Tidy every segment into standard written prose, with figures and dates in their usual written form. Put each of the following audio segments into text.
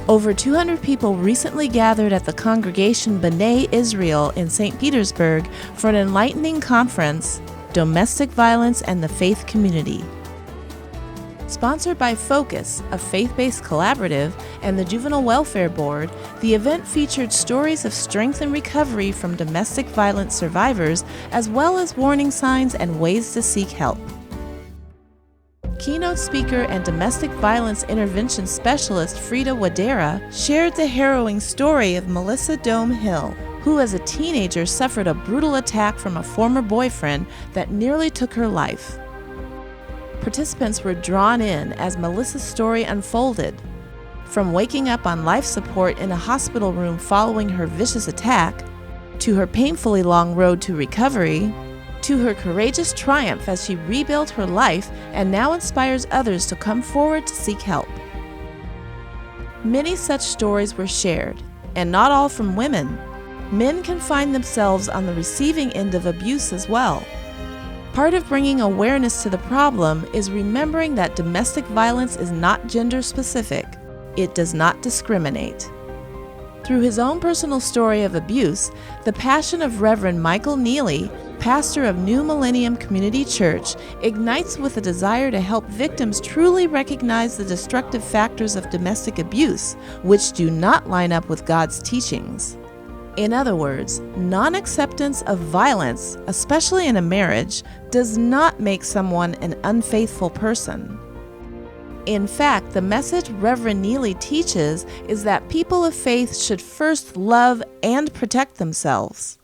Over 200 people recently gathered at the congregation B'nai Israel in St. Petersburg for an enlightening conference, Domestic Violence and the Faith Community. Sponsored by Focus, a faith-based collaborative, and the Juvenile Welfare Board, the event featured stories of strength and recovery from domestic violence survivors, as well as warning signs and ways to seek help. Keynote speaker and domestic violence intervention specialist Frieda Widera shared the harrowing story of Melissa Dome Hill, who as a teenager suffered a brutal attack from a former boyfriend that nearly took her life. Participants were drawn in as Melissa's story unfolded. From waking up on life support in a hospital room following her vicious attack, to her painfully long road to recovery, to her courageous triumph as she rebuilt her life and now inspires others to come forward to seek help. Many such stories were shared, and not all from women. Men can find themselves on the receiving end of abuse as well. Part of bringing awareness to the problem is remembering that domestic violence is not gender-specific. It does not discriminate. Through his own personal story of abuse, the passion of Rev Michael Neely, pastor of New Millennium Community Church, ignites with a desire to help victims truly recognize the destructive factors of domestic abuse, which do not line up with God's teachings. In other words, non-acceptance of violence, especially in a marriage, does not make someone an unfaithful person. In fact, the message Reverend Neely teaches is that people of faith should first love and protect themselves.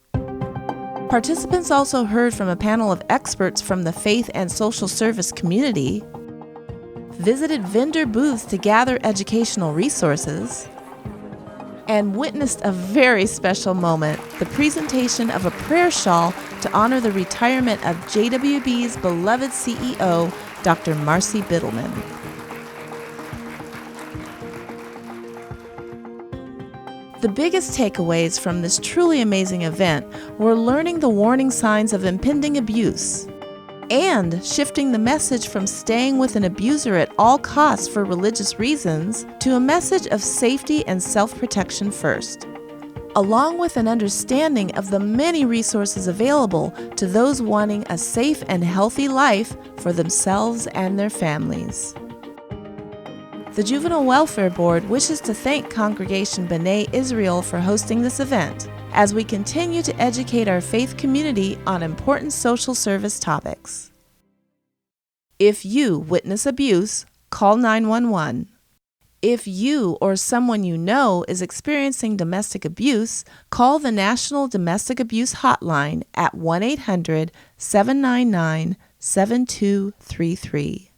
Participants also heard from a panel of experts from the faith and social service community, visited vendor booths to gather educational resources, and witnessed a very special moment, the presentation of a prayer shawl to honor the retirement of JWB's beloved CEO, Dr. Marcy Biddleman. The biggest takeaways from this truly amazing event were learning the warning signs of impending abuse and shifting the message from staying with an abuser at all costs for religious reasons to a message of safety and self-protection first, along with an understanding of the many resources available to those wanting a safe and healthy life for themselves and their families. The Juvenile Welfare Board wishes to thank Congregation B'nai Israel for hosting this event, as we continue to educate our faith community on important social service topics. If you witness abuse, call 911. If you or someone you know is experiencing domestic abuse, call the National Domestic Abuse Hotline at 1-800-799-7233.